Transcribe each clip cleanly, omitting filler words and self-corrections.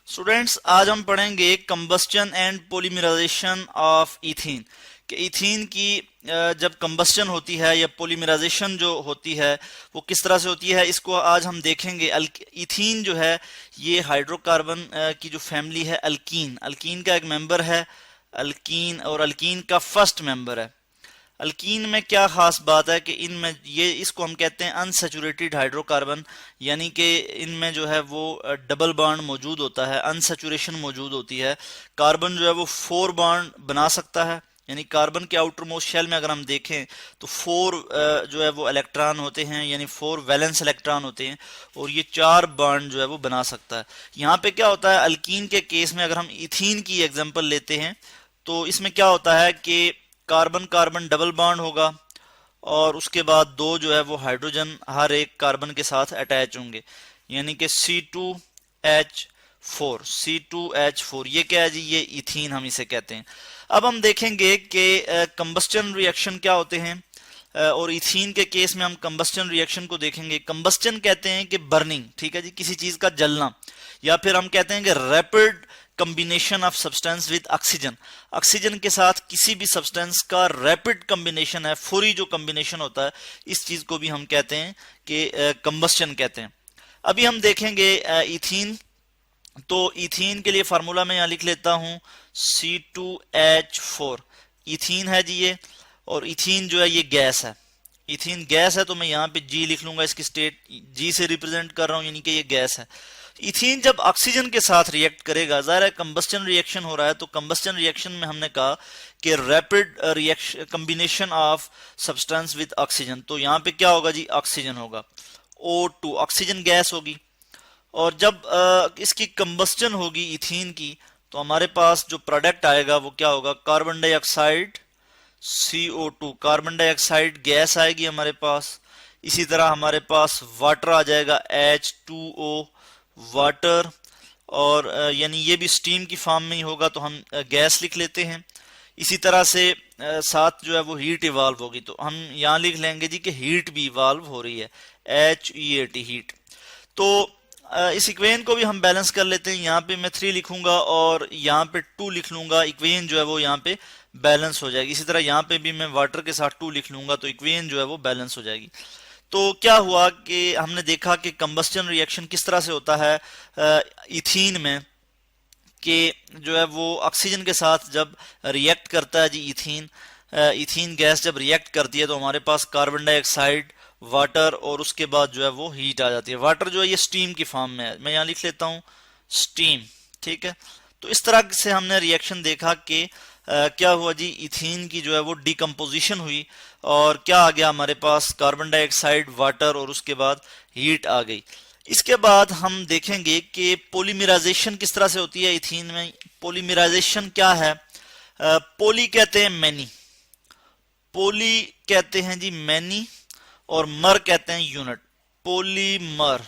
Students, आज हम पढ़ेंगे combustion and polymerization of ethene कि इथीन की जब कंबस्टन होती है या पॉलीमराइजेशन जो होती है वो किस तरह से होती है, इसको आज हम देखेंगे। इथीन जो है ये हाइड्रोकार्बन की जो फैमिली है अल्कीन, अल्कीन का एक मेंबर है अल्कीन, और अल्कीन का फर्स्ट मेंबर है। अल्कीन में क्या खास बात है कि इनमें ये इसको हम कहते हैं अनसैचुरेटेड हाइड्रोकार्बन, यानी कि इनमें जो है वो डबल बॉन्ड मौजूद होता है, अनसैचुरेशन मौजूद होती है। कार्बन जो है वो 4 बॉन्ड बना सकता है, यानी कार्बन के आउटर मोस्ट शेल में अगर हम देखें तो 4 जो है वो इलेक्ट्रॉन होते हैं, यानी 4 वैलेंस इलेक्ट्रॉन होते हैं, और ये 4 बॉन्ड जो है वो बना सकता है। यहाँ पे क्या होता है अल्कीन के केस में, अगर हम इथीन की एग्जांपल लेते हैं तो इसमें क्या होता है कि कार्बन कार्बन डबल बॉन्ड होगा और उसके बाद 2 जो है वो हाइड्रोजन हर एक कार्बन के साथ अटैच होंगे, यानी कि C2H4, C2H4 ये क्या है जी, ये इथीन हम इसे कहते हैं। अब हम देखेंगे कि कंबस्टन रिएक्शन क्या होते हैं, और इथीन के केस में हम कंबस्टन रिएक्शन को देखेंगे। कंबस्टन कहते हैं कि बर्निंग, ठीक है जी, किसी चीज का जलना, या फिर हम कहते हैं कि rapid combination of substance with oxygen, oxygen के साथ किसी भी सब्सटेंस का रैपिड कॉम्बिनेशन है, फौरी जो कॉम्बिनेशन होता है, इस चीज को भी हम कहते हैं कि कंबस्टन कहते हैं। अभी हम देखेंगे इथीन। तो इथीन के लिए फार्मूला मैं यहां लिख लेता हूं C2H4, इथीन है जी ये, और इथीन जो है ये गैस है, इथीन गैस है, तो मैं यहाँ पे जी लिख लूंगा, इसकी स्टेट जी से रिप्रेजेंट कर रहा हूं, यानी कि ये गैस है। इथीन जब ऑक्सीजन के साथ रिएक्ट करेगा, जाहिर है कंबस्टन रिएक्शन हो रहा है, तो कंबस्टन रिएक्शन में हमने कहा कि rapid reaction combination of substance with oxygen, तो यहाँ पे क्या होगा जी, ऑक्सीजन होगा, O2 ऑक्सीजन गैस होगी। और जब इसकी कंबस्टन होगी इथीन की, तो हमारे पास जो प्रोडक्ट आएगा वो क्या होगा, carbon dioxide CO2, carbon dioxide gas आएगी हमारे पास। इसी तरह हमारे पास वाटर आ जाएगा H2O, वाटर, और यानी ये भी स्टीम की फॉर्म में ही होगा, तो हम गैस लिख लेते हैं। इसी तरह से साथ जो है वो हीट इवॉल्व होगी, तो हम यहाँ लिख लेंगे जी कि हीट भी इवॉल्व हो रही है, HEAT, हीट। तो इस इक्वेशन को भी हम बैलेंस कर लेते हैं, यहाँ पे मैं 3 लिखूंगा और यहाँ पे 2 लिख लूंगा, इक्वेशन जो है वो यहाँ पे बैलेंस हो जाएगी। इसी तरह यहाँ पे भी मैं वाटर के साथ 2 लिख लूंगा, तो इक्वेशन जो है वो बैलेंस हो जाएगी। तो क्या हुआ कि हमने देखा कि कंबस्टन रिएक्शन किस तरह से होता है इथीन में, कि जो है वो ऑक्सीजन के साथ जब रिएक्ट करता है जी इथीन, इथीन गैस जब रिएक्ट करती है तो हमारे पास कार्बन डाइऑक्साइड, वाटर, और उसके बाद जो है वो हीट आ जाती है। वाटर जो है ये स्टीम की फॉर्म में है, मैं यहाँ लिख लेता हूँ स्टीम, ठीक है। तो इस तरह से हमने रिएक्शन देखा कि क्या हुआ जी, इथीन की जो है वो डिकम्पोजिशन हुई, और क्या आ गया हमारे पास, कार्बन डाइऑक्साइड, वाटर, और उसके बाद हीट आ गई। इसके बाद हम देखेंगे कि पॉलीमराइजेशन किस तरह से होती है इथीन में। पॉलीमराइजेशन क्या है, पोली कहते हैं मैनी, पोली कहते हैं जी मैनी, और मर कहते हैं यूनिट, पोलीमर।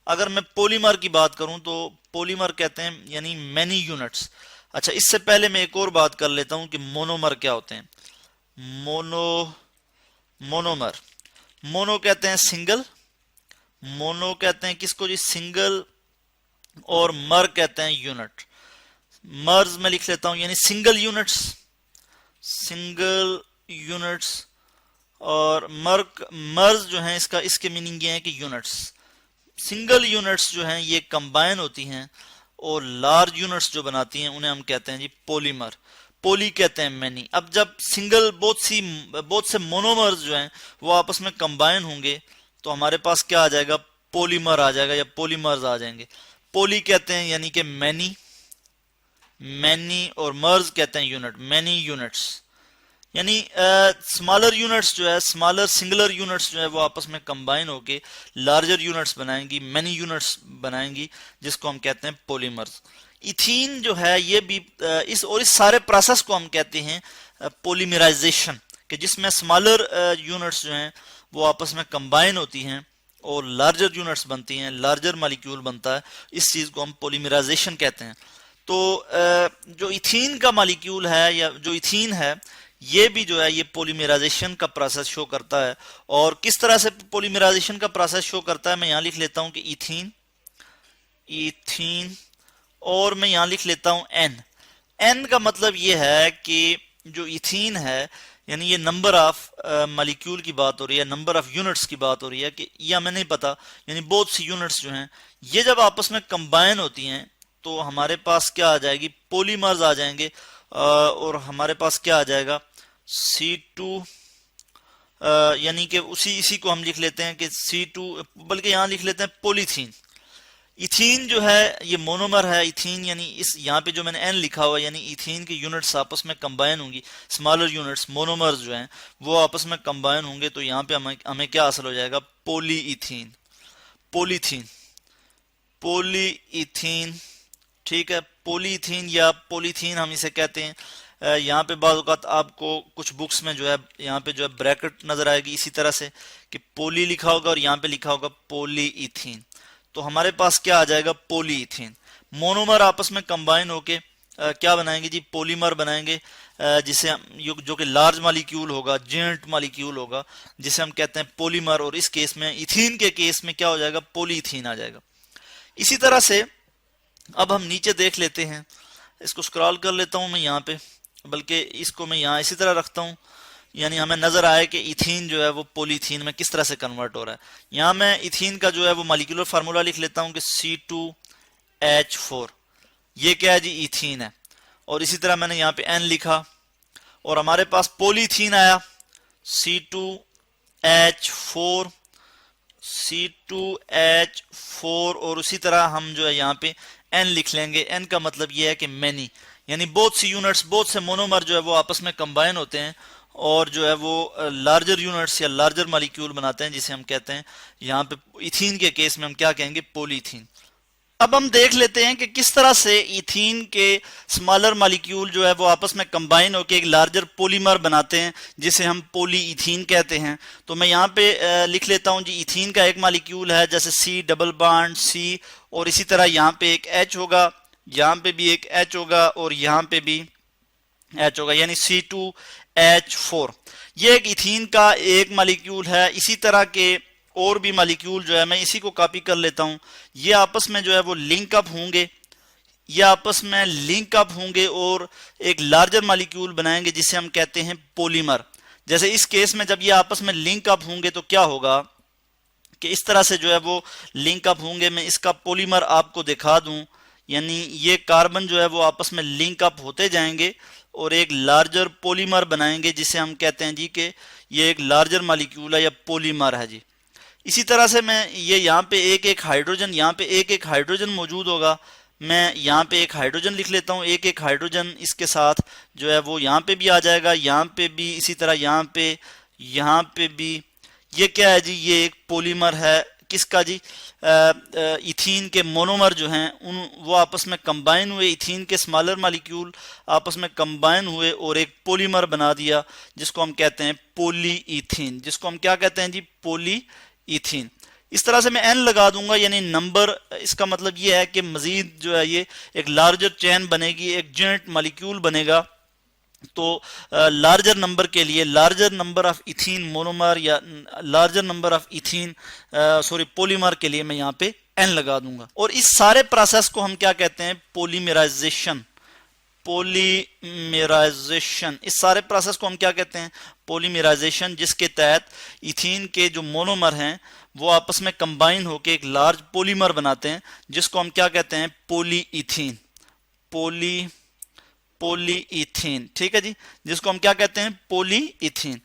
अगर मैं पॉलीमर की बात करूं तो पॉलीमर कहते हैं यानी मैनी यूनिट्स। अच्छा, इससे पहले मैं एक और बात कर लेता हूं कि मोनोमर क्या होते हैं। मोनोमर, मोनो कहते हैं सिंगल, मोनो कहते हैं किसको जी, सिंगल, और मर कहते हैं यूनिट। मर्ज में लिख लेता हूं यानी सिंगल यूनिट्स, सिंगल यूनिट्स, और मर्ज जो है इसका, इसके मीनिंग ये है कि यूनिट्स। सिंगल यूनिट्स जो हैं ये कंबाइन होती हैं, और लार्ज यूनिट्स जो बनाती हैं उन्हें हम कहते हैं जी पॉलीमर। पोली कहते हैं मैनी। अब जब सिंगल बहुत से मोनोमर्स जो हैं वो आपस में कंबाइन होंगे, तो हमारे पास क्या आ जाएगा, पॉलीमर आ जाएगा, या पॉलीमर्स आ जाएंगे। पोली कहते हैं यानी कि मैनी, मैनी, और मर्ज कहते हैं यूनिट, मैनी यूनिट्स, यानी स्मॉलर यूनिट्स जो है, स्मॉलर सिंगुलर यूनिट्स जो है वो आपस में कंबाइन होके लार्जर यूनिट्स बनाएंगी, मैनी यूनिट्स बनाएंगी, जिसको हम कहते हैं पॉलीमर्स। इथीन जो है ये भी इस सारे प्रोसेस को हम कहते हैं पॉलीमराइजेशन, कि जिसमें स्मॉलर यूनिट्स जो हैं वो आपस में कंबाइन होती हैं और लार्जर यूनिट्स बनती हैं, लार्जर मॉलिक्यूल बनता है, इस चीज को हम पॉलीमराइजेशन कहते हैं। तो जो इथीन का मॉलिक्यूल है या जो इथीन है, ये भी जो है ये पॉलीमराइजेशन का प्रोसेस शो करता है। और किस तरह से पॉलीमराइजेशन का प्रोसेस शो करता है, मैं यहां लिख लेता हूं कि इथीन, इथीन और मैं यहाँ लिख लेता हूँ एन। एन का मतलब ये है कि जो इथीन है, यानी ये नंबर ऑफ मॉलिक्यूल की बात हो रही है, नंबर ऑफ यूनिट्स की बात हो रही है कि ये हमें नहीं पता, यानी बहुत सी यूनिट्स जो हैं ये जब आपस में कंबाइन होती हैं तो हमारे पास क्या आ जाएगी, पॉलीमर्स आ जाएंगे। और हमारे पास क्या आ जाएगा, C2, यानी कि इसी को हम लिख लेते हैं कि C2, बल्कि यहाँ लिख लेते हैं पॉलीथीन। इथीन जो है ये मोनोमर है, इथीन यानी इस यहाँ पे जो मैंने एन लिखा हुआ है, यानी इथीन की यूनिट्स आपस में कंबाइन होंगी, स्मॉलर यूनिट्स मोनोमर्स जो हैं वो आपस में कंबाइन होंगे, तो यहाँ पे हमें क्या हासिल हो जाएगा, पॉलीइथीन, पॉलीथीन, पॉलीइथीन। ठीक है, पॉलीथीन या पॉलीथीन हम इसे कहते हैं। यहाँ पे बाज़ औक़ात आपको कुछ बुक्स में जो है यहाँ पे जो है ब्रैकेट नजर आएगी इसी तरह से कि पोली लिखा होगा और यहाँ पे लिखा होगा पॉलीइथीन, तो हमारे पास क्या आ जाएगा, पॉलीइथीन। मोनोमर आपस में कंबाइन होके क्या बनाएंगे जी, पॉलीमर बनाएंगे, जिसे जो कि लार्ज मॉलिक्यूल होगा, जेंट मॉलिक्यूल होगा, जिसे हम कहते हैं पॉलीमर। और इस केस में इथीन के केस में क्या हो जाएगा, पॉलीइथीन आ जाएगा। इसी तरह से अब हम नीचे देख लेते हैं, इसको स्क्रॉल कर लेता हूं मैं यहाँ पे, बल्कि इसको मैं यहाँ इसी तरह रखता हूँ, यानी हमें नजर आए कि इथीन जो है वो पॉलीथीन में किस तरह से कन्वर्ट हो रहा है। यहाँ मैं इथीन का जो है वो मॉलिक्यूलर फार्मूला लिख लेता हूँ कि C2H4, ये क्या है जी, इथीन है। और इसी तरह मैंने यहाँ पे N लिखा और हमारे पास पॉलीथीन आया, C2H4, C2H4, और उसी तरह हम जो है यहाँ पे N लिख लेंगे। N का मतलब ये है कि मैनी, यानी बहुत सी यूनिट्स, बहुत से मोनोमर जो है वो आपस में कंबाइन होते हैं और जो है वो लार्जर यूनिट्स या लार्जर मॉलिक्यूल बनाते हैं, जिसे हम कहते हैं यहाँ पे इथीन के केस में हम क्या कहेंगे, पॉलीथीन। अब हम देख लेते हैं कि किस तरह से इथीन के स्मॉलर मॉलिक्यूल जो है वो आपस में कंबाइन होकर एक लार्जर पॉलीमर बनाते हैं, जिसे हम पॉलीइथीन कहते हैं। तो मैं यहाँ पे लिख लेता हूँ जी, इथीन का एक मॉलिक्यूल है जैसे C डबल बॉन्ड C, और इसी तरह यहाँ पे एक H होगा, यहाँ पे भी एक H होगा और यहाँ पे भी H होगा, यानी C2H4। ये एक इथीन का एक मॉलिक्यूल है। इसी तरह के और भी मॉलिक्यूल जो है, मैं इसी को कॉपी कर लेता हूं, ये आपस में जो है वो लिंक अप होंगे, ये आपस में लिंक अप होंगे और एक लार्जर मॉलिक्यूल बनाएंगे जिसे हम कहते हैं पॉलीमर। जैसे इस केस में जब ये आपस में लिंक अप होंगे तो क्या होगा कि इस तरह से जो है वो लिंक अप होंगे। मैं इसका पॉलीमर आपको दिखा दूं, यानी ये कार्बन जो है वो आपस में लिंक अप होते जाएंगे और एक लार्जर पॉलीमर बनाएंगे, जिसे हम कहते हैं जी कि ये एक लार्जर मॉलिक्यूल है या पॉलीमर है जी। इसी तरह से मैं ये यहाँ पे एक हाइड्रोजन, यहाँ पे एक हाइड्रोजन मौजूद होगा, मैं यहाँ पे एक हाइड्रोजन लिख लेता हूँ, एक हाइड्रोजन इसके साथ जो है वो यहाँ पे भी आ जाएगा, यहाँ पे भी, इसी तरह यहाँ पे भी। ये क्या है जी, ये एक पॉलीमर है, किसका जी, इथीन के मोनोमर जो हैं वो आपस में कंबाइन हुए, इथीन के स्मॉलर मॉलिक्यूल आपस में कंबाइन हुए और एक पॉलीमर बना दिया, जिसको हम कहते हैं पॉलीइथीन, जिसको हम क्या कहते हैं जी, पॉलीइथीन। इस तरह से मैं N लगा दूंगा, यानी नंबर, इसका मतलब ये है कि मजीद जो है ये एक लार्जर चेन बनेगी, एक जेंट मॉलिक्यूल बनेगा। तो लार्जर नंबर के लिए, larger number of ethene monomer या larger number of ethene polymer के लिए मैं यहाँ पे N लगा दूंगा। और इस सारे प्रोसेस को हम क्या कहते हैं, पॉलीमराइजेशन। पॉलीमराइजेशन, इस सारे प्रोसेस को हम क्या कहते हैं, पॉलीमराइजेशन, जिसके तहत इथीन के जो मोनोमर हैं वो आपस में कंबाइन होकर एक लार्ज पॉलीमर बनाते हैं, जिसको हम क्या कहते हैं, पॉलीइथीन। पॉलीइथीन, ठीक है जी, जिसको हम क्या कहते हैं, पॉलीइथीन।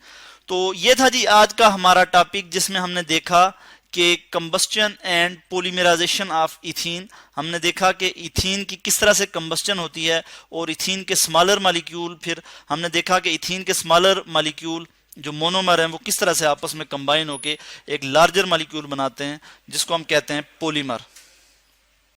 तो ये था जी आज का हमारा टॉपिक, जिसमें हमने देखा कि combustion and polymerization of ethene. हमने देखा कि इथीन की किस तरह से कंबस्टन होती है और इथीन के स्मॉलर मॉलिक्यूल, फिर हमने देखा कि इथीन के स्मॉलर मॉलिक्यूल जो मोनोमर हैं वो किस तरह से आपस में कंबाइन होकर एक लार्जर मॉलिक्यूल बनाते हैं, जिसको हम कहते हैं पॉलीमर।